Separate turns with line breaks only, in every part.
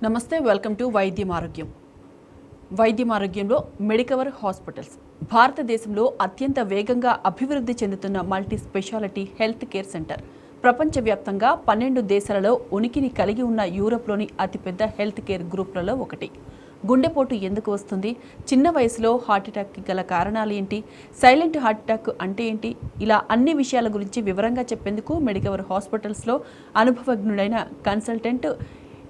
నమస్తే, welcome to వైద్యం ఆరోగ్యం. వైద్యం ఆరోగ్యంలో మెడికవర్ హాస్పిటల్స్ భారతదేశంలో అత్యంత వేగంగా అభివృద్ధి చెందుతున్న multi speciality health care centre. ప్రపంచవ్యాప్తంగా 12 దేశాలలో ఉనికిని కలిగి ఉన్న యూరోప్లోని అతిపెద్ద హెల్త్ కేర్ గ్రూప్లలో ఒకటి. గుండెపోటు ఎందుకు వస్తుంది, చిన్న వయసులో హార్ట్అటాక్కి గల కారణాలు ఏంటి, సైలెంట్ హార్ట్అటాక్ అంటే ఏంటి, ఇలా అన్ని విషయాల గురించి వివరంగా చెప్పేందుకు మెడికవర్ హాస్పిటల్స్లో అనుభవజ్ఞుడైన consultant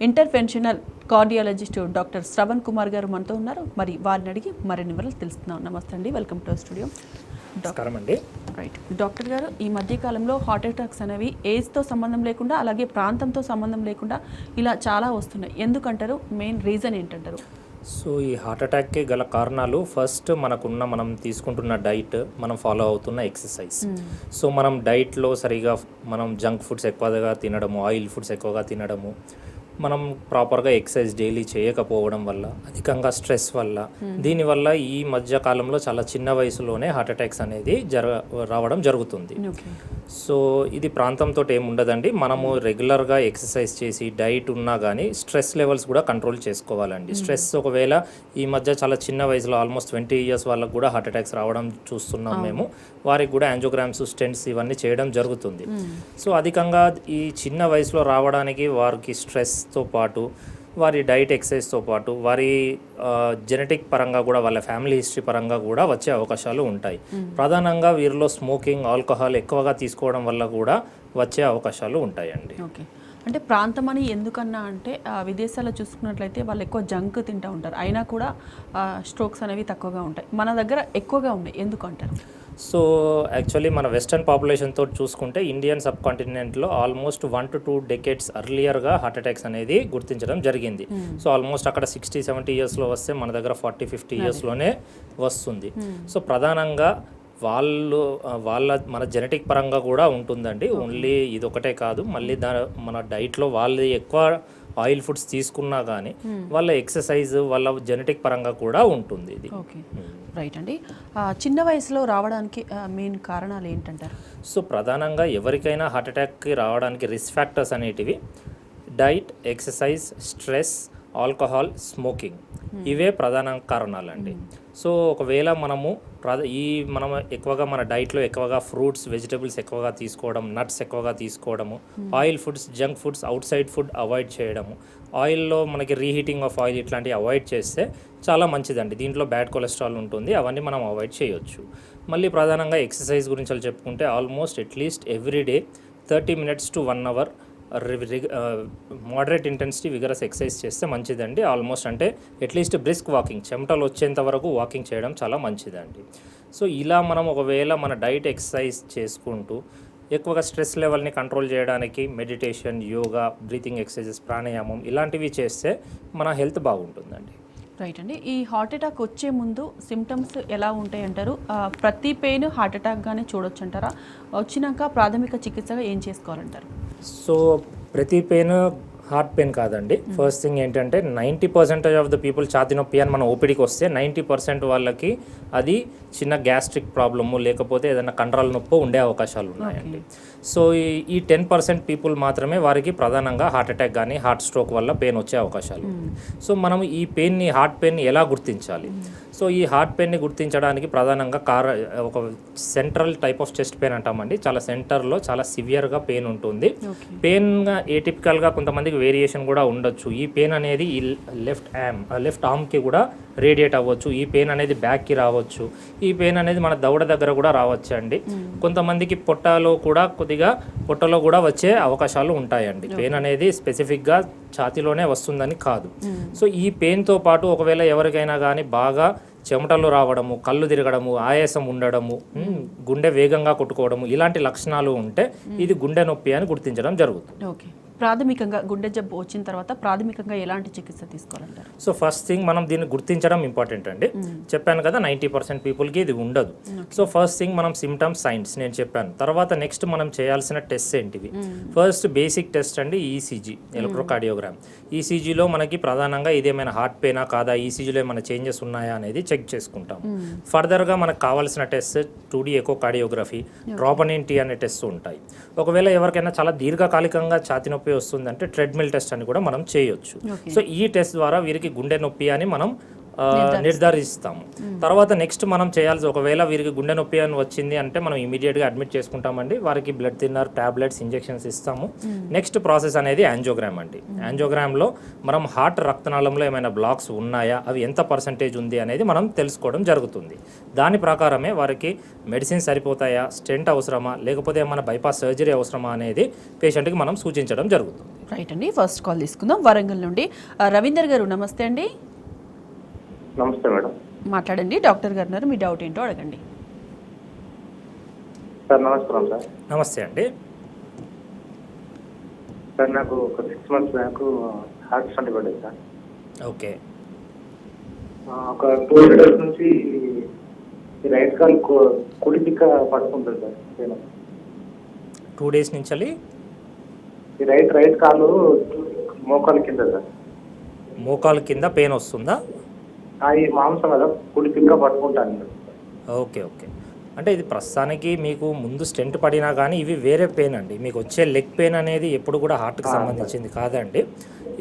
interventional cardiologist doctor Shravan Kumar గారు మనతో ఉన్నారు. మరి వారిని అడిగి మరిన్ని వివరాలు తెలుస్తున్నాం. నమస్తే అండి, welcome to studio. Right doctor గారు, ఈ మధ్యకాలంలో హార్ట్ అటాక్స్ అనేవి ఏజ్తో సంబంధం లేకుండా, అలాగే ప్రాంతంతో సంబంధం లేకుండా ఇలా చాలా వస్తున్నాయి. ఎందుకంటారు? మెయిన్ రీజన్ ఏంటంటారు?
సో ఈ హార్ట్ అటాక్కి గల కారణాలు ఫస్ట్ మనం తీసుకుంటున్న డైట్, మనం ఫాలో అవుతున్న ఎక్సర్సైజ్. సో మనం డైట్లో సరిగా మనం జంక్ ఫుడ్స్ ఎక్కువగా తినడము, ఆయిల్ ఫుడ్స్ ఎక్కువగా తినడము, మనం ప్రాపర్గా ఎక్సర్సైజ్ డైలీ చేయకపోవడం వల్ల, అధికంగా స్ట్రెస్ వల్ల, దీనివల్ల ఈ మధ్య కాలంలో చాలా చిన్న వయసులోనే హార్ట్ అటాక్స్ అనేది రావడం జరుగుతుంది. సో ఇది ప్రాంతంతో ఏముండదండి, మనము రెగ్యులర్గా ఎక్సర్సైజ్ చేసి డైట్ ఉన్నా కానీ స్ట్రెస్ లెవెల్స్ కూడా కంట్రోల్ చేసుకోవాలండి. స్ట్రెస్ ఒకవేళ ఈ మధ్య చాలా చిన్న వయసులో ఆల్మోస్ట్ 20 years వాళ్ళకు కూడా హార్ట్ అటాక్స్ రావడం చూస్తున్నాం మేము. వారికి కూడా యాంజియోగ్రామ్స్, స్టెంట్స్ ఇవన్నీ చేయడం జరుగుతుంది. సో అధికంగా ఈ చిన్న వయసులో రావడానికి వారికి స్ట్రెస్తో పాటు, వారి డైట్, ఎక్సర్సైజ్తో పాటు, వారి జెనెటిక్ పరంగా కూడా, వాళ్ళ ఫ్యామిలీ హిస్టరీ పరంగా కూడా వచ్చే అవకాశాలు ఉంటాయి. ప్రధానంగా వీరిలో స్మోకింగ్, ఆల్కహాల్ ఎక్కువగా తీసుకోవడం వల్ల కూడా వచ్చే అవకాశాలు ఉంటాయండి.
ఓకే, అంటే ప్రాంతం అని ఎందుకన్నా అంటే విదేశాల్లో చూసుకున్నట్లయితే వాళ్ళు ఎక్కువ జంక్ తింటూ ఉంటారు, అయినా కూడా స్ట్రోక్స్ అనేవి తక్కువగా ఉంటాయి. మన దగ్గర ఎక్కువగా ఉన్నాయి, ఎందుకు అంటారు?
సో యాక్చువల్లీ మన వెస్టర్న్ పాపులేషన్తో చూసుకుంటే ఇండియన్ సబ్ కాంటినెంట్లో ఆల్మోస్ట్ 1 to 2 decades అర్లియర్గా హార్ట్ అటాక్స్ అనేది గుర్తించడం జరిగింది. సో ఆల్మోస్ట్ అక్కడ 60-70 yearsలో వస్తే మన దగ్గర 40-50 yearsలోనే వస్తుంది. సో ప్రధానంగా మన జెనెటిక్ పరంగా కూడా ఉంటుందండి. ఓన్లీ ఇదొకటే కాదు, మళ్ళీ మన డైట్లో వాళ్ళు ఎక్కువ ఆయిల్ ఫుడ్స్ తీసుకున్నా కానీ వాళ్ళ ఎక్సర్సైజ్, వాళ్ళ జెనెటిక్ పరంగా కూడా ఉంటుంది ఇది.
ఓకే, రైట్ అండి. చిన్న వయసులో రావడానికి మెయిన్ కారణాలు ఏంటంటారు?
సో ప్రధానంగా ఎవరికైనా హార్ట్ అటాక్కి రావడానికి రిస్క్ ఫ్యాక్టర్స్ అనేటివి diet, exercise, stress, alcohol, smoking, ఇవే ప్రధాన కారణాలండి. సో ఒకవేళ మనం ఎక్కువగా మన డైట్లో ఎక్కువగా ఫ్రూట్స్, వెజిటబుల్స్ ఎక్కువగా తీసుకోవడం, నట్స్ ఎక్కువగా తీసుకోవడము, oil foods, junk foods, out side food avoid చేయడము, ఆయిల్లో మనకి రీహీటింగ్ ఆఫ్ ఆయిల్ ఇట్లాంటివి అవాయిడ్ చేస్తే చాలా మంచిదండి. దీంట్లో బ్యాడ్ కొలెస్ట్రాల్ ఉంటుంది, అవన్నీ మనం అవాయిడ్ చేయొచ్చు. మళ్ళీ ప్రధానంగా ఎక్సర్సైజ్ గురించి చెప్పుకుంటే almost at least everyday 30 minutes to 1 hour moderate intensity vigorous exercise చేస్తే మంచిదండి. ఆల్మోస్ట్ అంటే అట్లీస్ట్ బ్రిస్క్ వాకింగ్, చెమటలు వచ్చేంత వరకు వాకింగ్ చేయడం చాలా మంచిదండి. సో ఇలా మనం ఒకవేళ మన డైట్, ఎక్సర్సైజ్ చేసుకుంటూ ఎక్కువగా స్ట్రెస్ లెవెల్ని కంట్రోల్ చేయడానికి మెడిటేషన్, యోగా, బ్రీతింగ్ ఎక్సర్సైజెస్, ప్రాణాయామం ఇలాంటివి చేస్తే మన హెల్త్ బాగుంటుందండి.
రైట్ అండి. ఈ హార్ట్ అటాక్ వచ్చే ముందు సిమ్టమ్స్ ఎలా ఉంటాయి అంటారు? ప్రతి పెయిన్ హార్ట్ అటాక్గానే చూడొచ్చు అంటారా? వచ్చినాక ప్రాథమిక చికిత్సగా ఏం చేసుకోవాలంటారు?
సో ప్రతి పెయిన్ హార్ట్ పెయిన్ కాదండి. ఫస్ట్ థింగ్ ఏంటంటే 90% ఆఫ్ ద పీపుల్ ఛాతీ నొప్పి అని మన ఓపీడీకి వస్తే 90% వాళ్ళకి అది చిన్న గ్యాస్ట్రిక్ ప్రాబ్లము, లేకపోతే ఏదైనా కండరాల నొప్పి ఉండే అవకాశాలు ఉన్నాయండి. సో ఈ 10% పీపుల్ మాత్రమే వారికి ప్రధానంగా హార్ట్ అటాక్ కానీ హార్ట్ స్ట్రోక్ వల్ల పెయిన్ వచ్చే అవకాశాలు. సో మనం ఈ పెయిన్ని, హార్ట్ పెయిన్ని ఎలా గుర్తించాలి? సో ఈ హార్ట్ పెయిన్ని గుర్తించడానికి ప్రధానంగా ఒక central type of chest pain అంటామండి. చాలా సెంటర్లో చాలా సివియర్గా పెయిన్ ఉంటుంది. పెయిన్ ఏటిపికల్గా కొంతమందికి వేరియేషన్ కూడా ఉండొచ్చు. ఈ పెయిన్ అనేది ఈ లెఫ్ట్ ఆర్మ్కి కూడా రేడియేట్ అవ్వచ్చు. ఈ పెయిన్ అనేది బ్యాక్కి రావచ్చు. ఈ పెయిన్ అనేది మన దవడ దగ్గర కూడా రావచ్చు అండి. కొంతమందికి పొట్టలో కూడా వచ్చే అవకాశాలు ఉంటాయండి. పెయిన్ అనేది స్పెసిఫిక్గా ఛాతీలోనే వస్తుందని కాదు. సో ఈ పెయిన్తో పాటు ఒకవేళ ఎవరికైనా కానీ బాగా చెమటలు రావడము, కళ్ళు తిరగడము, ఆయాసం ఉండడము, గుండె వేగంగా కొట్టుకోవడము, ఇలాంటి లక్షణాలు ఉంటే ఇది గుండె నొప్పి అని గుర్తించడం జరుగుతుంది.
ఓకే, ప్రాథమికంగా గుండె జబ్బు వచ్చిన తర్వాత ప్రాథమికంగా ఎలాంటి చికిత్స తీసుకోవాలంటారు?
సో ఫస్ట్ థింగ్ మనం దీన్ని గుర్తించడం ఇంపార్టెంట్ అండి. చెప్పాను కదా 90% పీపుల్కి ఇది ఉండదు. సో ఫస్ట్ థింగ్ మనం సిమ్టమ్స్, సైన్స్ నేను చెప్పాను. తర్వాత నెక్స్ట్ మనం చేయాల్సిన టెస్ట్ ఏంటివి? ఫస్ట్ బేసిక్ టెస్ట్ అండి ఈసీజీ, ఎలక్ట్రోకార్డియోగ్రామ్. ఈసీజీలో మనకి ప్రధానంగా ఇదేమైనా హార్ట్ పెయినా కాదా, ఈసీజీలో ఏమైనా చేంజెస్ ఉన్నాయా అనేది చెక్ చేసుకుంటాం. ఫర్దర్గా మనకు కావాల్సిన టెస్ట్ 2D ఎకోకార్డియోగ్రఫీ, ట్రోపనిన్-T అనే టెస్ట్ ఉంటాయి. ఒకవేళ ఎవరికైనా చాలా దీర్ఘకాలికంగా ఛాతీ నొప్పి వస్తుందంటే ట్రెడ్మిల్ టెస్ట్ అని కూడా మనం చేయొచ్చు. సో ఈ టెస్ట్ ద్వారా వీరికి గుండె నొప్పి అని మనం నిర్ధారిస్తాము. తర్వాత నెక్స్ట్ మనం చేయాల్సి, ఒకవేళ వీరికి గుండె నొప్పి అని వచ్చింది అంటే మనం ఇమీడియట్గా అడ్మిట్ చేసుకుంటామండి. వారికి బ్లడ్ థిన్నర్, టాబ్లెట్స్, ఇంజెక్షన్స్ ఇస్తాము. నెక్స్ట్ ప్రాసెస్ అనేది యాంజియోగ్రామ్ అండి. యాంజియోగ్రామ్లో మనం హార్ట్ రక్తనాళంలో ఏమైనా బ్లాక్స్ ఉన్నాయా, అవి ఎంత పర్సంటేజ్ ఉంది అనేది మనం తెలుసుకోవడం జరుగుతుంది. దాని ప్రకారమే వారికి మెడిసిన్ సరిపోతాయా, స్టెంట్ అవసరమా, లేకపోతే ఏమైనా బైపాస్ సర్జరీ అవసరమా అనేది పేషెంట్కి మనం సూచించడం జరుగుతుంది.
రైట్ అండి, ఫస్ట్ కాల్ తీసుకుందాం. వరంగల్ నుండి రవీందర్ గారు, నమస్తే అండి.
నమస్తే మేడం.
మాట్లాడండి, డాక్టర్ గారు ఉన్నారు, మీ డౌట్ ఏంటో అడగండి.
సార్ నమస్కారం సార్.
నమస్తే అండి.
సార్ నాకు ఒక 6 months బ్యాక్ హార్ట్ స్టంట్ పడ్డది సార్.
ఓకే.
ఒక 2 years నుంచి ఈ రైట్ కాల్ కుడి దిక్క పట్టుకుంటుంది సార్.
2 days నుంచి
ఈ రైట్ కాలు మోకాలు కింద సార్.
మోకాలు కింద పెయిన్ వస్తుందా?
ఈ మాంసం కదా కుడి దిక్క పట్టుకుంటాను.
Okay okay. అంటే ఇది ప్రస్తుతానికి మీకు ముందు స్టెంట్ పడినా కానీ ఇవి వేరే పెయిన్ అండి. మీకు వచ్చే లెగ్ పెయిన్ అనేది ఎప్పుడు కూడా హార్ట్కి సంబంధించింది కాదండి.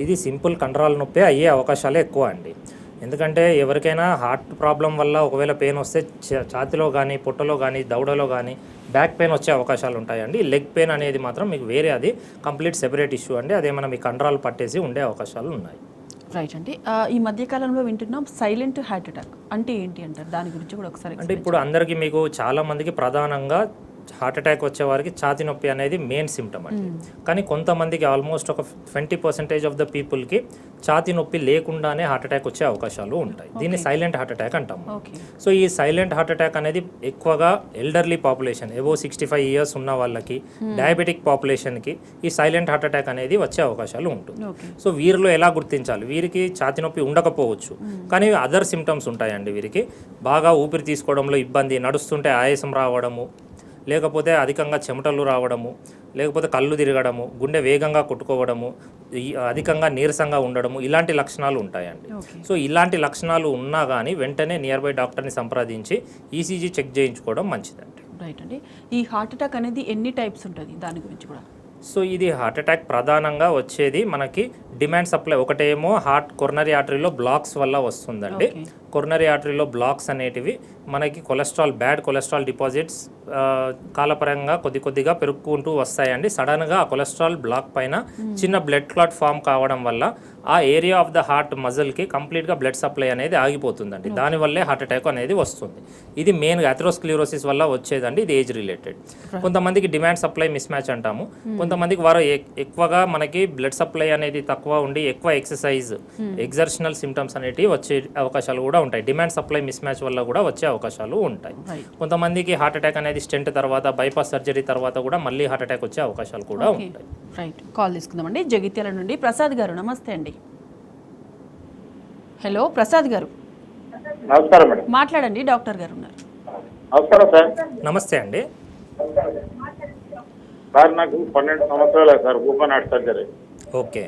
ఇది సింపుల్ కండరాల నొప్పి అయ్యే అవకాశాలే ఎక్కువ అండి. ఎందుకంటే ఎవరికైనా హార్ట్ ప్రాబ్లం వల్ల ఒకవేళ పెయిన్ వస్తే ఛాతిలో కానీ, పొట్టలో కానీ, దవడలో కానీ బ్యాక్ పెయిన్ వచ్చే అవకాశాలు ఉంటాయండి. లెగ్ పెయిన్ అనేది మాత్రం మీకు వేరే, అది కంప్లీట్ సెపరేట్ ఇష్యూ అండి. అదేమైనా మీ కండరాలు పట్టేసి ఉండే అవకాశాలు ఉన్నాయి.
రైట్ అండి. ఈ మధ్యకాలంలో వింటున్నాం సైలెంట్ హార్ట్ అటాక్ అంటే ఏంటి అంటారు, దాని గురించి కూడా ఒకసారి.
అంటే ఇప్పుడు అందరికీ, మీకు చాలా మందికి ప్రధానంగా హార్ట్ అటాక్ వచ్చే వారికి ఛాతీ నొప్పి అనేది మెయిన్ సిమ్టమ్ అండి. కానీ కొంతమందికి ఆల్మోస్ట్ ఒక 20% ఆఫ్ ద పీపుల్కి ఛాతీ నొప్పి లేకుండానే హార్ట్ అటాక్ వచ్చే అవకాశాలు ఉంటాయి. దీన్ని సైలెంట్ హార్ట్ అటాక్ అంటాము. సో ఈ సైలెంట్ హార్ట్ అటాక్ అనేది ఎక్కువగా ఎల్డర్లీ పాపులేషన్, ఎబో 65 years ఉన్న వాళ్ళకి, డయాబెటిక్ పాపులేషన్కి ఈ సైలెంట్ హార్ట్ అటాక్ అనేది వచ్చే అవకాశాలు ఉంటుంది. సో వీరిలో ఎలా గుర్తించాలి? వీరికి ఛాతీ నొప్పి ఉండకపోవచ్చు, కానీ అదర్ సిమ్టమ్స్ ఉంటాయండి. వీరికి బాగా ఊపిరి తీసుకోవడంలో ఇబ్బంది, నడుస్తుంటే ఆయాసం రావడము, లేకపోతే అధికంగా చెమటలు రావడము, లేకపోతే కళ్ళు తిరగడము, గుండె వేగంగా కొట్టుకోవడము, అధికంగా నీరసంగా ఉండడము, ఇలాంటి లక్షణాలు ఉంటాయండి. సో ఇలాంటి లక్షణాలు ఉన్నా కానీ వెంటనే నియర్ బై డాక్టర్ని సంప్రదించి ఈసీజీ చెక్ చేయించుకోవడం మంచిదండి.
రైట్ అండి. ఈ హార్ట్ అటాక్ అనేది ఎన్ని టైప్స్ ఉంటుంది, దాని గురించి కూడా.
సో ఇది హార్ట్ అటాక్ ప్రధానంగా వచ్చేది మనకి డిమాండ్ సప్లై. ఒకటేమో హార్ట్ కొరనరీ ఆర్టరీలో బ్లాక్స్ వల్ల వస్తుందండి. కొరనరీ ఆర్టరీలో బ్లాక్స్ అనేటివి మనకి కొలెస్ట్రాల్, బ్యాడ్ కొలెస్ట్రాల్ డిపాజిట్స్ కాలపరంగా కొద్దిగా పెరుగుకుంటూ వస్తాయండి. సడన్గా ఆ కొలెస్ట్రాల్ బ్లాక్ పైన చిన్న బ్లడ్ క్లాట్ ఫామ్ కావడం వల్ల ఆ ఏరియా ఆఫ్ ద హార్ట్ మజిల్కి కంప్లీట్గా బ్లడ్ సప్లై అనేది ఆగిపోతుందండి. దానివల్లే హార్ట్ అటాక్ అనేది వస్తుంది. ఇది మెయిన్గా అథెరోస్క్లిరోసిస్ వల్ల వచ్చేదండి. ఇది ఏజ్ రిలేటెడ్. కొంతమందికి డిమాండ్ సప్లై మిస్ మ్యాచ్ అంటాము. కొంతమందికి వారు ఎక్కువగా మనకి బ్లడ్ సప్లై అనేది తక్కువ ఉండి ఎక్కువ ఎక్సర్సైజ్, ఎగ్జర్షనల్ సిమ్టమ్స్ అనేటివి వచ్చే అవకాశాలు కూడా ఉంటాయి. డిమాండ్ సప్లై మిస్ మ్యాచ్ వల్ల కూడా వచ్చే అవకాశాలు ఉంటాయి. కొంతమందికి హార్ట్ అటాక్ అనేది స్టెంట్ తర్వాత, బైపాస్ సర్జరీ తర్వాత కూడా మళ్ళీ హార్ట్ అటాక్ వచ్చే అవకాశాలు కూడా ఉంటాయి.
రైట్, కాల్ తీసుకుందామండి. జగిత్యాల నుండి ప్రసాద్ గారు, నమస్తే అండి. హలో ప్రసాద్ గారు.
నమస్కారం మేడం.
మాట్లాడండి, డాక్టర్ గారు ఉన్నారు.
నమస్కారం సార్.
నమస్తే అండి.
సార్ నాకు 12 సంవత్సరాలు sir open heart surgery.
Okay.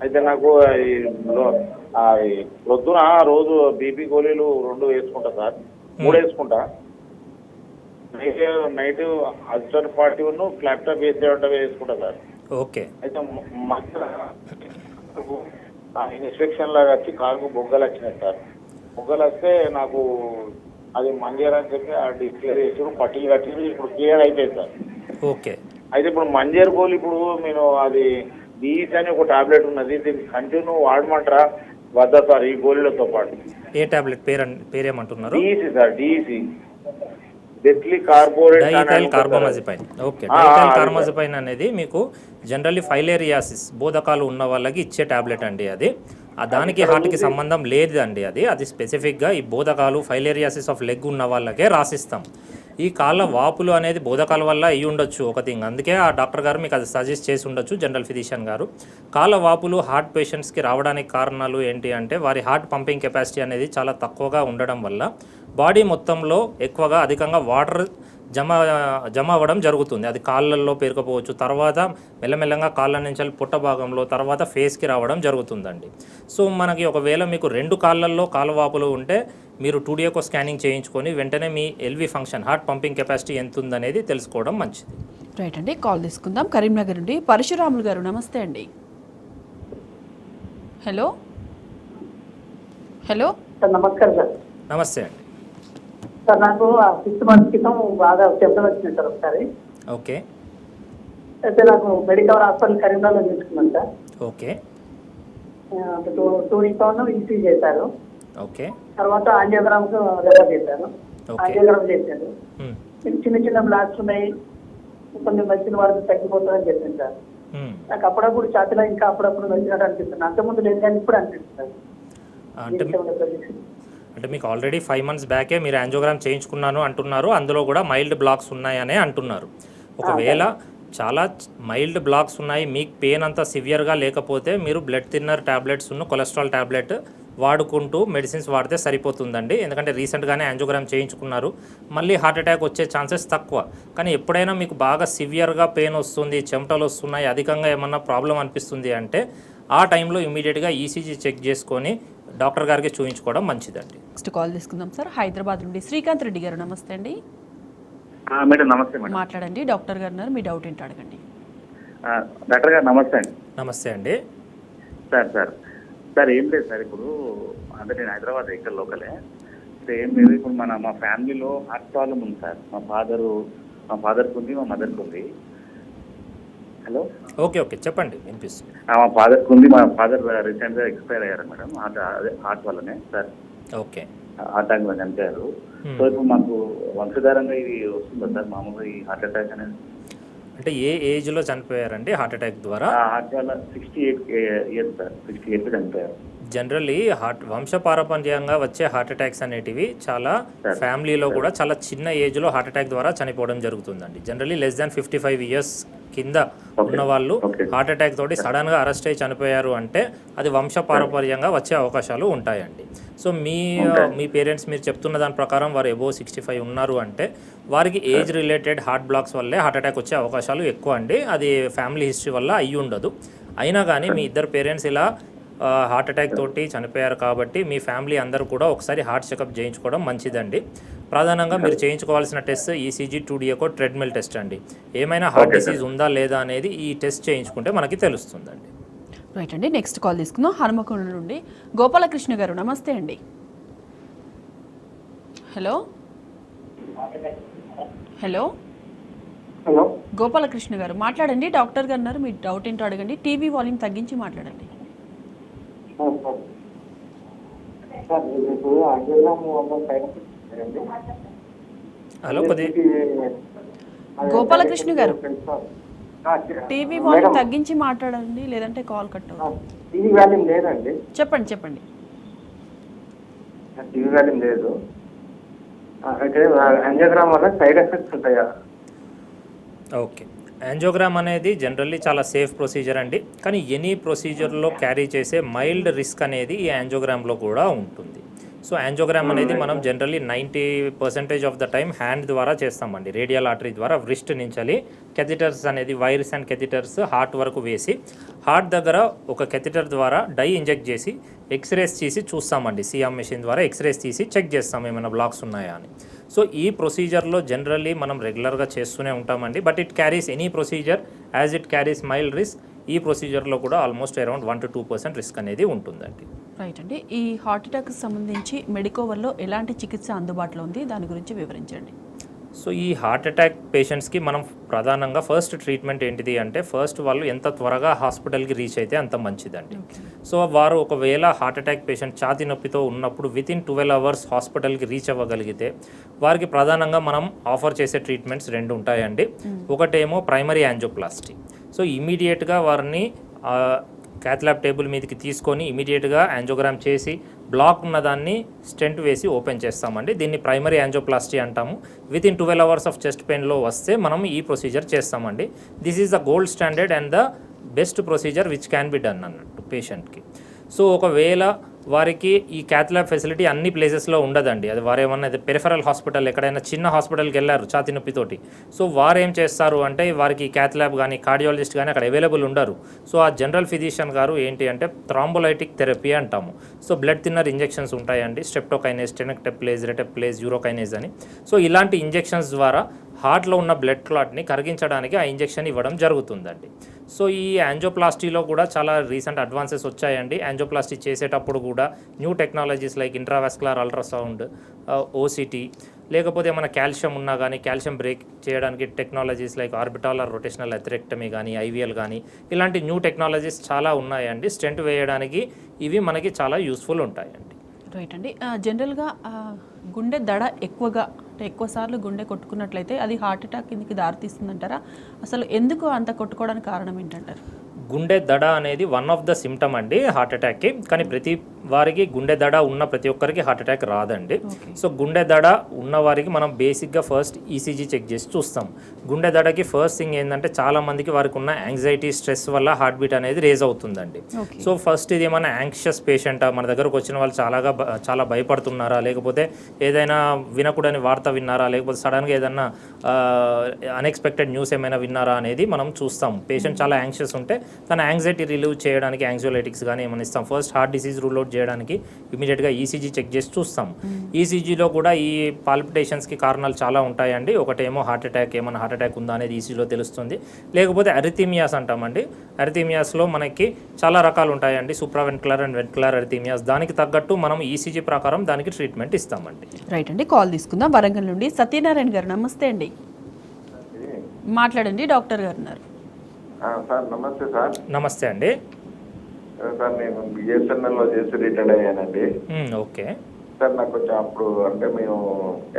అయితే నాకు ప్రొద్దున రోజు బీపీ గోళీలు 2 వేసుకుంటా సార్, 3 వేసుకుంటా. నైట్ అల్సర్ 40 ఫ్లాప్టాప్ వేసుకుంటా సార్.
ఓకే.
అయితే ఇన్స్పెక్షన్ లాగా వచ్చి కాలుకు బొగ్గలు వచ్చినాయి సార్. బొగ్గలు వస్తే నాకు అది మంజేర్ అని చెప్పి ఆ డిస్ప్లే వేసి పట్టీలు కట్టి ఇప్పుడు క్లియర్ అయిపోయింది సార్.
ఓకే.
అయితే ఇప్పుడు మంజేర్ గోళీ ఇప్పుడు నేను అది డిఈసి అని ఒక టాబ్లెట్ ఉన్నది, దీన్ని కంటిన్యూ వాడమంటారా వద్దా సార్ ఈ గోళీలతో పాటు?
ఏ టాబ్లెట్ పేరేమంటున్నారు?
DEC sir, DEC diethyl
carbamazepine. Okay. Diethyl carbamazepine అనేది మీకు జనరల్లీ ఫైలేరియాసిస్, బోధకాలు ఉన్న వాళ్ళకి ఇచ్చే టాబ్లెట్ అండి. అది దానికి హార్ట్కి సంబంధం లేదండి. అది స్పెసిఫిక్గా ఈ బోధకాలు, ఫైలేరియాసిస్ ఆఫ్ లెగ్ ఉన్న వాళ్ళకే రాసిస్తాం. ఈ కాళ్ళ వాపులు అనేది బోధకాల వల్ల అయ్యి ఉండొచ్చు ఒక థింగ్, అందుకే ఆ డాక్టర్ గారు మీకు అది సజెస్ట్ చేసి ఉండొచ్చు, జనరల్ ఫిజిషియన్ గారు. కాళ్ళ వాపులు హార్ట్ పేషెంట్స్కి రావడానికి కారణాలు ఏంటి అంటే వారి హార్ట్ పంపింగ్ కెపాసిటీ అనేది చాలా తక్కువగా ఉండడం వల్ల బాడీ మొత్తంలో ఎక్కువగా అధికంగా వాటర్ జమ అవ్వడం జరుగుతుంది. అది కాళ్ళల్లో పేరుకపోవచ్చు, తర్వాత మెల్లమెల్లగా కాళ్ళ నుంచి పుట్ట భాగంలో, తర్వాత ఫేస్కి రావడం జరుగుతుందండి. సో మనకి ఒకవేళ మీకు 2 కాళ్ళల్లో కాలువాపులు ఉంటే మీరు 2D ఎకో స్కానింగ్ చేయించుకొని వెంటనే మీ LV function, heart pumping capacity ఎంత ఉందనేది తెలుసుకోవడం మంచిది.
రైట్ అండి, కాల్ తీసుకుందాం. కరీంనగర్ నుండి పరశురాములు గారు, నమస్తే అండి. హలో హలో
సార్ నమస్కారం సార్.
నమస్తే అండి.
సార్ నాకు 6 months క్రితం బాగా చెమటలు వచ్చినాయి సార్ ఒకసారి.
ఓకే
అయితే నాకు మెడికవర్ హాస్పిటల్ కరీంనగర్లో తీసుకున్నాను సార్.
ఓకే
2 weeks ఈసీ చేశారు.
ఓకే
తర్వాత ఆంజియోగ్రామ్స్ రెఫర్ చేశారు.
ఓకే
ఆంజియోగ్రామ్ చేశారు.
మ్మ్.
చిన్న చిన్న బ్లాక్స్ ఉన్నాయి, కొన్ని మెడిసిన్ వాడికి తగ్గిపోతుందని చెప్పింది సార్.
మ్మ్.
నాకు అప్పుడప్పుడు ఛాతీలో ఇంకా అప్పుడప్పుడు మెడిసిన్ అనిపిస్తుంది. అంతకుముందు లేదు కానీ ఇప్పుడు అనిపిస్తుంది.
అంటే మీకు ఆల్రెడీ 5 months బ్యాకే మీరు యాంజియోగ్రామ్ చేయించుకున్నాను అంటున్నారు, అందులో కూడా మైల్డ్ బ్లాక్స్ ఉన్నాయనే అంటున్నారు. ఒకవేళ చాలా మైల్డ్ బ్లాక్స్ ఉన్నాయి, మీకు పెయిన్ అంతా సివియర్గా లేకపోతే మీరు blood thinner tablets cholesterol tablet వాడుకుంటూ మెడిసిన్స్ వాడితే సరిపోతుందండి. ఎందుకంటే రీసెంట్గానే యాంజియోగ్రామ్ చేయించుకున్నారు, మళ్ళీ హార్ట్ అటాక్ వచ్చే ఛాన్సెస్ తక్కువ. కానీ ఎప్పుడైనా మీకు బాగా సివియర్గా పెయిన్ వస్తుంది, చెమటలు వస్తున్నాయి, అధికంగా ఏమన్నా ప్రాబ్లం అనిపిస్తుంది అంటే ఆ టైంలో ఇమీడియట్గా ఈసీజీ చెక్ చేసుకొని డాక్టర్ గారికి చూపించుకోవడం మంచిదండి.
నెక్స్ట్ కాల్ తీసుకుందాం సార్. హైదరాబాద్ నుండి శ్రీకాంత్ రెడ్డి గారు, నమస్తే అండి.
మేడం నమస్తే మేడం.
మాట్లాడండి, డాక్టర్ గారు ఉన్నారు, మీ డౌట్ ఏంటో అడగండి.
డాక్టర్ గారు నమస్తే అండి.
నమస్తే అండి.
సార్ ఏం లేదు సార్, ఇప్పుడు అంటే నేను హైదరాబాద్ ఇక్కడ లోకలే. ఏం లేదు, ఇప్పుడు మా ఫ్యామిలీలో హార్ట్ ప్రాబ్లం ఉంది సార్. మా ఫాదర్కి ఉంది, మా మదర్కి ఉంది. హలో
ఓకే ఓకే చెప్పండి, వినిపిస్తుంది.
మా ఫాదర్కి ఉంది. మా ఫాదర్ రీసెంట్గా ఎక్స్పైర్ అయ్యారు మేడం, హార్ట్ వల్లనే సార్.
ఓకే
హార్ట్ అటాక్ వల్ల చనిపోయారు. సో ఇప్పుడు మాకు వంశధారంగా ఇది వస్తుందా సార్ మామూలుగా ఈ హార్ట్ అటాక్ అనేది?
అంటే ఏ ఏజ్లో చనిపోయారండి హార్ట్ అటాక్ ద్వారా?
హార్ట్ వల్ల 68 years సార్, 68 చనిపోయారు.
జనరల్లీ వంశపారపర్యంగా వచ్చే హార్ట్ అటాక్స్ అనేటివి చాలా ఫ్యామిలీలో కూడా చాలా చిన్న ఏజ్లో హార్ట్ అటాక్ ద్వారా చనిపోవడం జరుగుతుందండి. జనరల్లీ లెస్ దాన్ 55 years కింద ఉన్న వాళ్ళు హార్ట్ అటాక్ తోటి సడన్గా అరెస్ట్ అయ్యి చనిపోయారు అంటే అది వంశపారపర్యంగా వచ్చే అవకాశాలు ఉంటాయండి. సో మీ పేరెంట్స్ మీరు చెప్తున్న దాని ప్రకారం వారు అబోవ్ 65 ఉన్నారు అంటే వారికి ఏజ్ రిలేటెడ్ హార్ట్ బ్లాక్స్ వల్లే హార్ట్ అటాక్ వచ్చే అవకాశాలు ఎక్కువ అండి. అది ఫ్యామిలీ హిస్టరీ వల్ల అయ్యి ఉండదు. అయినా కానీ మీ ఇద్దరు పేరెంట్స్ ఇలా హార్ట్ అటాక్ తోటి చనిపోయారు కాబట్టి మీ ఫ్యామిలీ అందరూ కూడా ఒకసారి హార్ట్ చెకప్ చేయించుకోవడం మంచిదండి. ప్రధానంగా మీరు చేయించుకోవాల్సిన test ECG, 2D echo, treadmill test అండి. ఏమైనా హార్ట్ డిసీజ్ ఉందా లేదా అనేది ఈ టెస్ట్ చేయించుకుంటే మనకి తెలుస్తుందండి.
రైట్ అండి, నెక్స్ట్ కాల్ తీసుకుందాం. హనుమకొండ నుండి గోపాలకృష్ణ గారు, నమస్తే అండి. హలో హలో
హలో
గోపాలకృష్ణ గారు మాట్లాడండి, డాక్టర్ గారు ఉన్నారు, మీ డౌట్ ఏంటో అడగండి. టీవీ వాల్యూమ్ తగ్గించి మాట్లాడండి.
హలో కొద్ది
గోపాలకృష్ణ గారు టీవీ వాల్యూమ్ తగ్గించి మాట్లాడండి, లేదంటే కాల్ కట్ అవుతుంది.
టీవీ వాల్యూమ్ లేదండి.
చెప్పండి చెప్పండి.
టీవీ వాల్యూమ్ లేదు. అయితే యాంజియోగ్రామ్ వల్ల సైడ్ ఎఫెక్ట్స్ ఉంటాయా?
ఓకే, యాంజియోగ్రామ్ అనేది జనరల్లీ చాలా సేఫ్ ప్రొసీజర్ అండి. కానీ ఎనీ ప్రొసీజర్లో క్యారీ చేసే మైల్డ్ రిస్క్ అనేది ఈ యాంజియోగ్రామ్లో కూడా ఉంటుంది. సో యాంజియోగ్రామ్ అనేది మనం generally 90% of the time hand ద్వారా చేస్తామండి. రేడియల్ ఆర్టరీ ద్వారా వ్రిస్ట్ నుంచి కెథిటర్స్ అనేది వైర్స్ అండ్ కెథిటర్స్ హార్ట్ వరకు వేసి హార్ట్ దగ్గర ఒక కెథిటర్ ద్వారా డై ఇంజెక్ట్ చేసి ఎక్స్రేస్ తీసి చూస్తామండి. సిఎం మెషిన్ ద్వారా ఎక్స్రేస్ తీసి చెక్ చేస్తాం ఏమైనా బ్లాక్స్ ఉన్నాయా అని. సో ఈ ప్రొసీజర్లో జనరల్లీ మనం రెగ్యులర్గా చేస్తూనే ఉంటామండి. But it carries any procedure as it carries mild risk. ఈ ప్రొసీజర్లో కూడా ఆల్మోస్ట్ అరౌండ్ 1 to 2% రిస్క్ అనేది ఉంటుందండి.
రైట్ అండి, ఈ హార్ట్ అటాక్కి సంబంధించి మెడికోవర్లో ఎలాంటి చికిత్స అందుబాటులో ఉంది, దాని గురించి వివరించండి.
సో ఈ హార్ట్ అటాక్ పేషెంట్స్కి మనం ప్రధానంగా ఫస్ట్ ట్రీట్మెంట్ ఏంటిది అంటే ఫస్ట్ వాళ్ళు ఎంత త్వరగా హాస్పిటల్కి రీచ్ అయితే అంత మంచిదండి. సో వారు ఒకవేళ హార్ట్ అటాక్ పేషెంట్ ఛాతీ నొప్పితో ఉన్నప్పుడు వితిన్ 12 hours హాస్పిటల్కి రీచ్ అవ్వగలిగితే వారికి ప్రధానంగా మనం ఆఫర్ చేసే ట్రీట్మెంట్స్ 2 ఉంటాయండి. ఒకటేమో ప్రైమరీ యాంజియోప్లాస్టీ. సో ఇమీడియట్గా వారిని క్యాథ్లాబ్ టేబుల్ మీదకి తీసుకొని ఇమీడియట్గా యాంజియోగ్రామ్ చేసి బ్లాక్ ఉన్నదాన్ని స్టెంట్ వేసి ఓపెన్ చేస్తామండి. దీన్ని ప్రైమరీ యాంజియోప్లాస్టీ అంటాము. వితిన్ 12 hours ఆఫ్ చెస్ట్ పెయిన్లో వస్తే మనం ఈ ప్రొసీజర్ చేస్తామండి. This is the gold standard and the best procedure which can be done అన్నట్టు పేషెంట్కి. సో ఒకవేళ వారికి ఈ క్యాత్ ల్యాబ్ ఫెసిలిటీ అన్ని ప్లేసెస్లో ఉండదండి. అది వారు ఏమన్నా పెరిఫరల్ హాస్పిటల్ ఎక్కడైనా చిన్న హాస్పిటల్కి వెళ్ళారు ఛాతీ నొప్పితోటి, సో వారు ఏం చేస్తారు అంటే వారికి క్యాత్ ల్యాబ్ కానీ కార్డియాలజిస్ట్ కానీ అక్కడ అవైలబుల్ ఉండరు. సో ఆ జనరల్ ఫిజిషియన్ గారు ఏంటి అంటే థ్రాంబోలైటిక్ థెరపీ అంటాము. సో బ్లడ్ థిన్నర్ ఇంజెక్షన్స్ ఉంటాయండి, స్ట్రెప్టోకైనేజ్, టెనక్టెప్లేజ్, రెటెప్లేజ్, యూరోకైనేజ్ అని. సో ఇలాంటి ఇంజెక్షన్స్ ద్వారా హార్ట్లో ఉన్న బ్లడ్ క్లాట్ని కరిగించడానికి ఆ ఇంజెక్షన్ ఇవ్వడం జరుగుతుందండి. సో ఈ యాంజియోప్లాస్టీలో కూడా చాలా రీసెంట్ అడ్వాన్సెస్ వచ్చాయండి. యాంజియోప్లాస్టీ చేసేటప్పుడు కూడా new technologies like intravascular ultrasound, OCT, లేకపోతే మన కాల్షియం ఉన్నా కానీ కాల్షియం బ్రేక్ చేయడానికి technologies like orbital or rotational atherectomy కానీ, ఐవీఎల్ కానీ, ఇలాంటి న్యూ టెక్నాలజీస్ చాలా ఉన్నాయండి. స్టెంట్ వేయడానికి ఇవి మనకి చాలా యూస్ఫుల్ ఉంటాయండి.
రైట్ అండి. జనరల్గా గుండె దడ ఎక్కువగా అంటే ఎక్కువ సార్లు గుండె కొట్టుకున్నట్లయితే అది హార్ట్ అటాక్ కిందకి దారితీస్తుందంటారా? అసలు ఎందుకు అంత కొట్టుకోవడానికి కారణం ఏంటంటారు?
గుండె దడ అనేది వన్ ఆఫ్ ద సిమ్టమ్ అండి హార్ట్ అటాక్కి. కానీ ప్రతి వారికి గుండె దడ ఉన్న ప్రతి ఒక్కరికి హార్ట్ అటాక్ రాదండి. సో గుండె దడ ఉన్న వారికి మనం బేసిక్గా ఫస్ట్ ఈసీజీ చెక్ చేసి చూస్తాం. గుండె దడకి ఫస్ట్ థింగ్ ఏంటంటే చాలా మందికి వారికి ఉన్న యాంగ్జైటీ, స్ట్రెస్ వల్ల హార్ట్ బీట్ అనేది రేజ్ అవుతుందండి. సో ఫస్ట్ ఇది ఏమైనా యాంగ్షియస్ పేషెంటా, మన దగ్గరకు వచ్చిన వాళ్ళు చాలా భయపడుతున్నారా, లేకపోతే ఏదైనా వినకూడని వార్త విన్నారా, లేకపోతే సడన్గా ఏదైనా అన్ఎక్స్పెక్టెడ్ న్యూస్ ఏమైనా విన్నారా అనేది మనం చూస్తాం. పేషెంట్ చాలా యాంగ్షియస్ ఉంటే తన యాంగ్జైటీ రిలీవ్ చేయడానికి యాంగ్జోలైటిక్స్ కానీ ఏమైనా ఇస్తాం. First heart disease rule out చేయడానికి ఇమీడియట్గా ఈసీజీ చెక్ చేసి చూస్తాం. ఈసీజీలో కూడా ఈ పాల్పిటేషన్స్కి కారణాలు చాలా ఉంటాయండి. ఒకటేమో హార్ట్ అటాక్, ఏమైనా హార్ట్ అటాక్ ఉందా అనేది ఈసీజీలో తెలుస్తుంది. లేకపోతే అరిథీమియాస్ అంటామండి. అరిథీమియాస్లో మనకి చాలా రకాలు ఉంటాయండి, సూప్రావెంట్యులర్ అండ్ వెంట్యులర్ అరిథీమియాస్. దానికి తగ్గట్టు మనం ఈసీజీ ప్రకారం దానికి ట్రీట్మెంట్ ఇస్తామండి.
రైట్ అండి. కాల్ తీసుకుందాం. వరంగల్ నుండి సత్యనారాయణ గారు, నమస్తే అండి. మాట్లాడండి, డాక్టర్ గారు ఉన్నారు.
సార్ నమస్తే సార్.
నమస్తే అండి.
సార్ నేను బిఎస్ఎన్ఎల్లో చేసి రిటైర్డ్ అయ్యానండి.
ఓకే
సార్ నాకు కొంచెం అప్పుడు అంటే మేము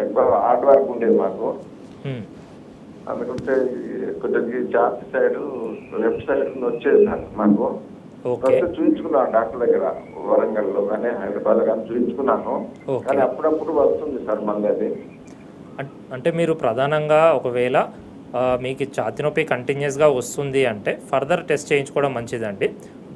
ఎక్కువ హార్డ్ వర్క్ ఉండేది మాకు, అందుకంటే కొంచెం ఛాతీ సైడ్ లెఫ్ట్ సైడ్ వచ్చేది సార్ మాకు. చూపించుకున్నాను డాక్టర్ దగ్గర, వరంగల్లో కానీ హైదరాబాద్ కానీ చూపించుకున్నాను. కానీ అప్పుడప్పుడు వస్తుంది సార్ మళ్ళీ అది.
అంటే మీరు ప్రధానంగా ఒకవేళ మీకు ఛాతీ నొప్పి కంటిన్యూస్గా వస్తుంది అంటే ఫర్దర్ టెస్ట్ చేయించుకోవడం మంచిదండి.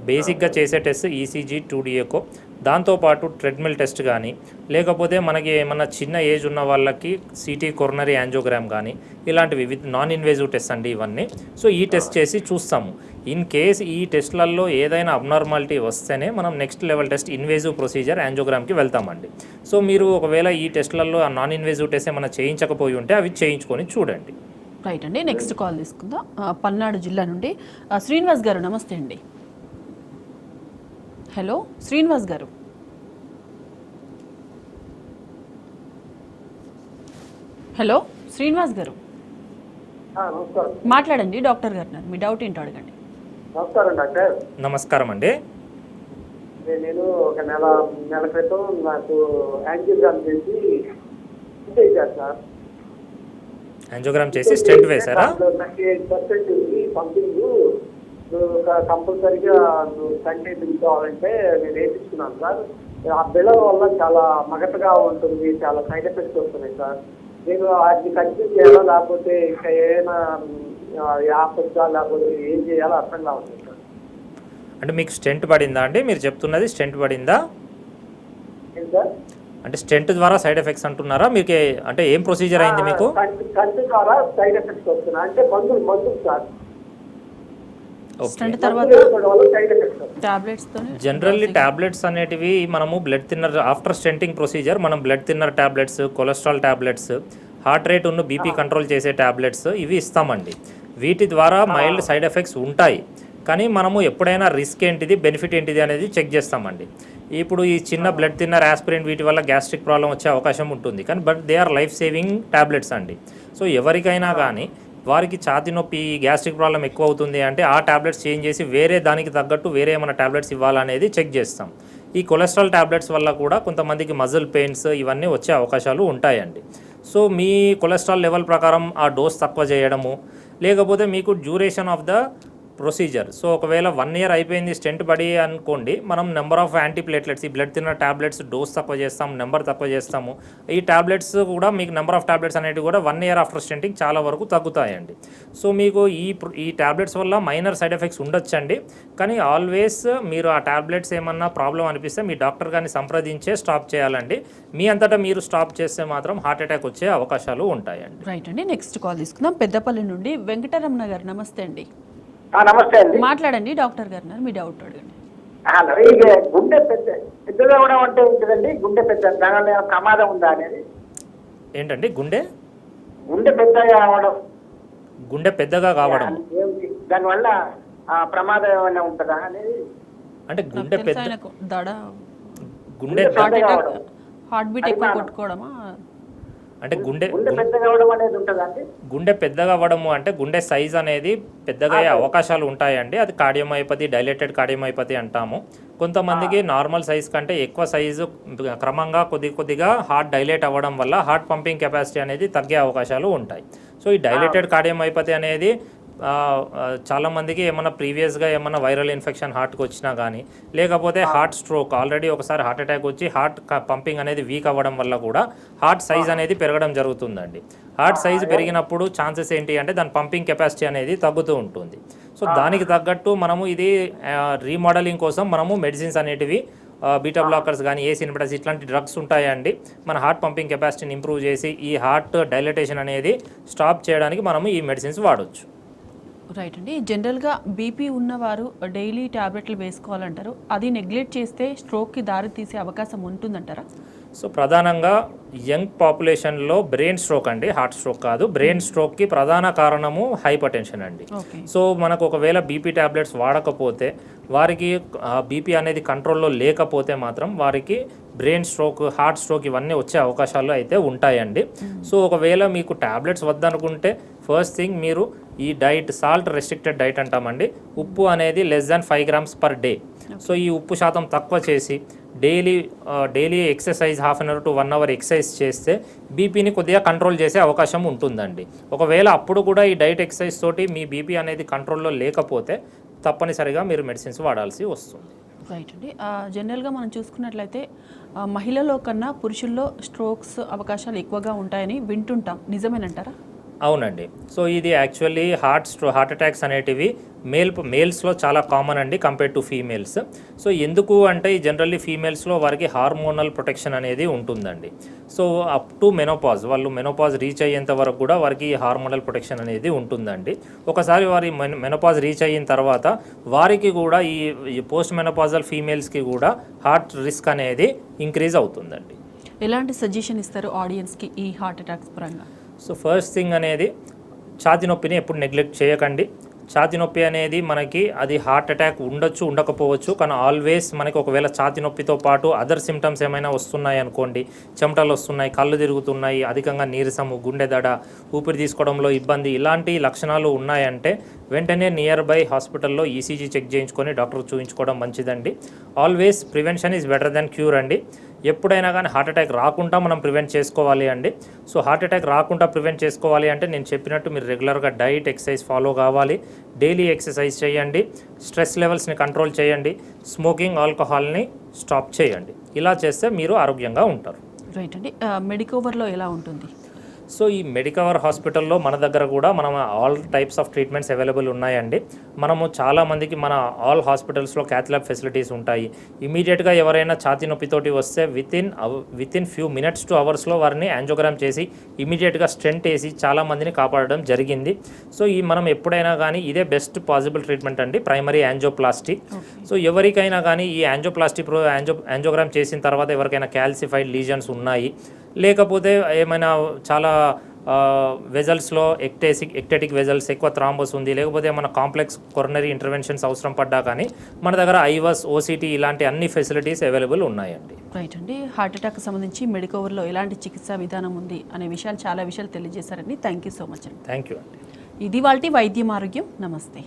బేసిక్గా చేసే టెస్ట్ ఈసీజీ, 2D ఎకో, దాంతోపాటు ట్రెడ్మిల్ టెస్ట్ కానీ, లేకపోతే మనకి ఏమన్నా చిన్న ఏజ్ ఉన్న వాళ్ళకి సిటీ కొరోనరీ యాంజియోగ్రామ్ కానీ, ఇలాంటివి విత్ నాన్ ఇన్వేజివ్ టెస్ట్ అండి ఇవన్నీ. సో ఈ టెస్ట్ చేసి చూస్తాము. ఇన్ కేస్ ఈ టెస్ట్లలో ఏదైనా అబ్నార్మాలిటీ వస్తేనే మనం next level test invasive procedure యాంజియోగ్రామ్కి వెళ్తామండి. సో మీరు ఒకవేళ ఈ టెస్ట్లలో నాన్ ఇన్వేజివ్ టెస్ట్ ఏమైనా చేయించకపోయి ఉంటే అవి చేయించుకొని చూడండి.
రైట్ అండి. నెక్స్ట్ కాల్ తీసుకుందాం. పల్నాడు జిల్లా నుండి శ్రీనివాస్ గారు, నమస్తే అండి. హలో శ్రీనివాస్ గారు. హలో శ్రీనివాస్ గారు, మాట్లాడండి, డాక్టర్ గారు ఉన్నారు. మీ డౌట్ ఏంటో అడగండి.
నమస్కారం డాక్టర్.
నమస్కారం అండి.
నేను ఒక నెల క్రితం నాకు యాంజియోగ్రామ్ చేసి చేశారు సార్.
యాంజియోగ్రామ్ చేసి స్టెంట్ వేశారా?
98% ఉంది పంపింగ్. కంపల్సరీగా స్టంట్ వేయించుకోవాలంటే నేను వేయించుకున్నాను సార్. ఆ బిళ్ళల వల్ల చాలా మగతగా ఉంటుంది, చాలా సైడ్ ఎఫెక్ట్స్ వస్తున్నాయి సార్. నేను వాటిని కంటిన్యూ చేయాలా, లేకపోతే ఇంకా ఏమైనా ఆపచ్చా, లేకపోతే ఏం చేయాలో అర్థం కావాలి సార్.
అంటే మీకు స్టెంట్ పడిందా అండి? మీరు చెప్తున్నది స్టెంట్ పడిందా?
ఏంటి సార్?
అంటే స్టెంట్ ద్వారా సైడ్ ఎఫెక్ట్స్ అంటున్నారా? మీకు అంటే ఏం ప్రొసీజర్ అయింది మీకు?
కంటి ద్వారా సైడ్ ఎఫెక్ట్స్ వస్తున్నాయి అంటే మందులు సార్.
జనరల్లీ టాబ్లెట్స్ అనేటివి మనము blood thinner after stenting procedure మనం blood thinner tablets, cholesterol tablets, heart rate ఉన్న బీపీ కంట్రోల్ చేసే టాబ్లెట్స్ ఇవి ఇస్తామండి. వీటి ద్వారా మైల్డ్ సైడ్ ఎఫెక్ట్స్ ఉంటాయి, కానీ మనము ఎప్పుడైనా రిస్క్ ఏంటిది, బెనిఫిట్ ఏంటిది అనేది చెక్ చేస్తామండి. ఇప్పుడు ఈ చిన్న బ్లడ్ థిన్నర్, ఆస్పిరిన్ వీటి వల్ల గ్యాస్ట్రిక్ ప్రాబ్లం వచ్చే అవకాశం ఉంటుంది, కానీ but they are life saving tablets అండి. సో ఎవరికైనా కానీ వారికి ఛాతీ నొప్పి, గ్యాస్ట్రిక్ ప్రాబ్లం ఎక్కువ అవుతుంది అంటే ఆ టాబ్లెట్స్ చేంజ్ చేసి వేరే దానికి తగ్గట్టు వేరే ఏమైనా టాబ్లెట్స్ ఇవ్వాలనేది చెక్ చేస్తాం. ఈ కొలెస్ట్రాల్ టాబ్లెట్స్ వల్ల కూడా కొంతమందికి మజిల్ పెయిన్స్ ఇవన్నీ వచ్చే అవకాశాలు ఉంటాయండి. సో మీ కొలెస్ట్రాల్ లెవెల్ ప్రకారం ఆ డోస్ తక్కువ చేయడము, లేకపోతే మీకు duration of the procedure. So ఒకవేళ 1 year అయిపోయింది స్టెంట్ పడి అనుకోండి, మనం నెంబర్ ఆఫ్ యాంటీప్లేట్లెట్స్, ఈ బ్లడ్ తిన్న ట్యాబ్లెట్స్ డోస్ తక్కువ చేస్తాం, నెంబర్ తక్కువ చేస్తాము. ఈ ట్యాబ్లెట్స్ కూడా మీకు నెంబర్ ఆఫ్ ట్యాబ్లెట్స్ అనేవి కూడా 1 year ఆఫ్టర్ స్టెంటింగ్ చాలా వరకు తగ్గుతాయండి. సో మీకు ఈ ట్యాబ్లెట్స్ వల్ల మైనర్ సైడ్ ఎఫెక్ట్స్ ఉండొచ్చండి, కానీ ఆల్వేస్ మీరు ఆ ట్యాబ్లెట్స్ ఏమన్నా ప్రాబ్లం అనిపిస్తే మీ డాక్టర్ గారిని సంప్రదించే స్టాప్ చేయాలండి. మీ అంతటా మీరు స్టాప్ చేస్తే మాత్రం హార్ట్ అటాక్ వచ్చే అవకాశాలు ఉంటాయండి.
రైట్ అండి, నెక్స్ట్ కాల్ తీసుకుందాం. పెద్దపల్లి నుండి వెంకటరమణ గారు, నమస్తే అండి.
నమస్తే అండి.
మాట్లాడండి, డాక్టర్ గారు మీ డౌట్ అడగండి.
ఇక గుండె పెద్దగా అవడం అంటే ఏంటిదండి? గుండె పెద్ద దానివల్ల ప్రమాదం ఉందా అనేది?
ఏంటండి? గుండె
పెద్దగా అవడం,
గుండె పెద్దగా కావడం
దానివల్ల ప్రమాదం ఏమైనా ఉంటుందా అనేది?
అంటే గుండె పెద్ద
ఆయనకు దడ,
గుండె
హార్ట్ బీట్ ఎక్కువ కొట్టుకోవడమా?
అంటే గుండె
పెద్దగా అవడం అనేది ఉంటుందా అండి?
గుండె పెద్దగా అవ్వడము అంటే గుండె సైజ్ అనేది పెద్దగా అయ్యే అవకాశాలు ఉంటాయండి. అది కార్డియోమైపతి, డైలేటెడ్ కార్డియోమైపతి అంటాము. కొంతమందికి నార్మల్ సైజ్ కంటే ఎక్కువ సైజు క్రమంగా కొద్దిగా హార్ట్ డైలేట్ అవ్వడం వల్ల హార్ట్ పంపింగ్ కెపాసిటీ అనేది తగ్గే అవకాశాలు ఉంటాయి. సో ఈ డైలేటెడ్ కార్డియోమైపతి అనేది చాలామందికి ఏమన్నా ప్రీవియస్గా ఏమన్నా వైరల్ ఇన్ఫెక్షన్ హార్ట్కి వచ్చినా కానీ, లేకపోతే హార్ట్ స్ట్రోక్, ఆల్రెడీ ఒకసారి హార్ట్ అటాక్ వచ్చి హార్ట్ పంపింగ్ అనేది వీక్ అవ్వడం వల్ల కూడా హార్ట్ సైజ్ అనేది పెరగడం జరుగుతుందండి. హార్ట్ సైజ్ పెరిగినప్పుడు ఛాన్సెస్ ఏంటి అంటే దాని పంపింగ్ కెపాసిటీ అనేది తగ్గుతూ ఉంటుంది. సో దానికి తగ్గట్టు మనము ఇది రీమోడలింగ్ కోసం మనము మెడిసిన్స్ అనేటివి బీటా బ్లాకర్స్ కానీ, ఏసీ ఇన్హిబిటర్స్ ఇట్లాంటి డ్రగ్స్ ఉంటాయండి. మన హార్ట్ పంపింగ్ కెపాసిటీని ఇంప్రూవ్ చేసి ఈ హార్ట్ డైలటేషన్ అనేది స్టాప్ చేయడానికి మనము ఈ మెడిసిన్స్ వాడవచ్చు.
రైట్ అండి, జనరల్గా బీపీ ఉన్నవారు డైలీ ట్యాబ్లెట్లు వేసుకోవాలంటారు. అది నెగ్లెక్ట్ చేస్తే స్ట్రోక్కి దారి తీసే అవకాశం ఉంటుందంటారా?
సో ప్రధానంగా యంగ్ పాపులేషన్లో బ్రెయిన్ స్ట్రోక్ అండి, హార్ట్ స్ట్రోక్ కాదు, బ్రెయిన్ స్ట్రోక్కి ప్రధాన కారణము హైపర్ టెన్షన్ అండి. సో మనకు ఒకవేళ బీపీ ట్యాబ్లెట్స్ వాడకపోతే, వారికి బీపీ అనేది కంట్రోల్లో లేకపోతే మాత్రం వారికి బ్రెయిన్ స్ట్రోక్, హార్ట్ స్ట్రోక్ ఇవన్నీ వచ్చే అవకాశాలు అయితే ఉంటాయండి. సో ఒకవేళ మీకు ట్యాబ్లెట్స్ వద్దనుకుంటే ఫస్ట్ థింగ్ మీరు ఈ డైట్, సాల్ట్ రెస్ట్రిక్టెడ్ డైట్ అంటామండి, ఉప్పు అనేది less than 5 grams per day. So ఈ ఉప్పు శాతం తక్కువ చేసి daily exercise 1/2 hour to 1 hour exercise చేస్తే బీపీని కొద్దిగా కంట్రోల్ చేసే అవకాశం ఉంటుందండి. ఒకవేళ అప్పుడు కూడా ఈ డైట్ ఎక్సర్సైజ్ తోటి మీ బీపీ అనేది కంట్రోల్లో లేకపోతే తప్పనిసరిగా మీరు మెడిసిన్స్ వాడాల్సి వస్తుంది.
రైట్ అండి, జనరల్గా మనం చూసుకున్నట్లయితే మహిళల్లో కన్నా పురుషుల్లో స్ట్రోక్స్ అవకాశాలు ఎక్కువగా ఉంటాయని వింటుంటాం, నిజమేనంటారా?
అవునండి. సో ఇది యాక్చువల్లీ హార్ట్ అటాక్స్ అనేటివి మేల్స్లో చాలా కామన్ అండి కంపేర్ టు ఫీమేల్స్. సో ఎందుకు అంటే జనరల్లీ ఫీమేల్స్లో వారికి హార్మోనల్ ప్రొటెక్షన్ అనేది ఉంటుందండి. సో అప్ టు మెనోపాజ్, వాళ్ళు మెనోపాజ్ రీచ్ అయ్యేంత వరకు కూడా వారికి హార్మోనల్ ప్రొటెక్షన్ అనేది ఉంటుందండి. ఒకసారి వారి మెనోపాజ్ రీచ్ అయిన తర్వాత వారికి కూడా ఈ పోస్ట్ మెనోపాజల్ ఫీమేల్స్కి కూడా హార్ట్ రిస్క్ అనేది ఇంక్రీజ్ అవుతుందండి.
ఎలాంటి సజెషన్ ఇస్తారు ఆడియన్స్కి ఈ హార్ట్ అటాక్స్ పరంగా?
సో ఫస్ట్ థింగ్ అనేది ఛాతీ నొప్పిని ఎప్పుడు నెగ్లెక్ట్ చేయకండి. ఛాతీ నొప్పి అనేది మనకి అది హార్ట్ అటాక్ ఉండొచ్చు, ఉండకపోవచ్చు, కానీ ఆల్వేస్ మనకి ఒకవేళ ఛాతీ నొప్పితో పాటు అదర్ సిమ్టమ్స్ ఏమైనా వస్తున్నాయి అనుకోండి, చెమటలు వస్తున్నాయి, కళ్ళు తిరుగుతున్నాయి, అధికంగా నీరసము, గుండె దడ, ఊపిరి తీసుకోవడంలో ఇబ్బంది, ఇలాంటి లక్షణాలు ఉన్నాయంటే వెంటనే నియర్ బై హాస్పిటల్లో ఈసీజీ చెక్ చేయించుకొని డాక్టర్ చూపించుకోవడం మంచిదండి. Always prevention is better than cure అండి. ఎప్పుడైనా కానీ హార్ట్ అటాక్ రాకుండా మనం ప్రివెంట్ చేసుకోవాలి అండి. సో హార్ట్ అటాక్ రాకుండా ప్రివెంట్ చేసుకోవాలి అంటే నేను చెప్పినట్టు మీరు రెగ్యులర్గా డైట్, ఎక్సర్సైజ్ ఫాలో కావాలి, డైలీ ఎక్సర్సైజ్ చేయండి, స్ట్రెస్ లెవెల్స్ని కంట్రోల్ చేయండి, స్మోకింగ్, ఆల్కహాల్ని స్టాప్ చేయండి. ఇలా చేస్తే మీరు ఆరోగ్యంగా ఉంటారు.
రైట్ అండి, మెడికోవర్లో ఎలా ఉంటుంది?
సో ఈ మెడికవర్ హాస్పిటల్లో మన దగ్గర కూడా మనం all types of treatments available ఉన్నాయండి. మనము చాలామందికి మన ఆల్ హాస్పిటల్స్లో క్యాత్ ల్యాబ్ ఫెసిలిటీస్ ఉంటాయి. ఇమీడియట్గా ఎవరైనా ఛాతీ నొప్పితోటి వస్తే వితిన్ ఫ్యూ మినిట్స్ టు అవర్స్లో వారిని యాంజియోగ్రామ్ చేసి ఇమీడియట్గా స్టెంట్ వేసి చాలామందిని కాపాడడం జరిగింది. సో ఈ మనం ఎప్పుడైనా కానీ ఇదే బెస్ట్ పాసిబుల్ ట్రీట్మెంట్ అండి, ప్రైమరీ యాంజియోప్లాస్టీ. సో ఎవరికైనా కానీ ఈ యాంజియోగ్రామ్ చేసిన తర్వాత ఎవరికైనా క్యాల్సిఫైడ్ లీజన్స్ ఉన్నాయి, లేకపోతే ఏమైనా చాలా వెజల్స్లో ఎక్టెటిక్ వెజల్స్, ఎక్కువ థ్రాంబోస్ ఉంది, లేకపోతే ఏమైనా కాంప్లెక్స్ కొరనరీ ఇంటర్వెన్షన్స్ అవసరం పడ్డా కానీ మన దగ్గర ఐవస్, ఓసిటీ ఇలాంటి అన్ని ఫెసిలిటీస్ అవైలబుల్ ఉన్నాయండి.
రైట్ అండి, హార్ట్ అటాక్ సంబంధించి మెడికోవర్లో ఎలాంటి చికిత్సా విధానం ఉంది అనే విషయాలు, చాలా విషయాలు తెలియజేశారండి. థ్యాంక్ యూ సో మచ్ అండి.
థ్యాంక్ యూ అండి.
ఇది వాళ్ళ వైద్యం ఆరోగ్యం. నమస్తే.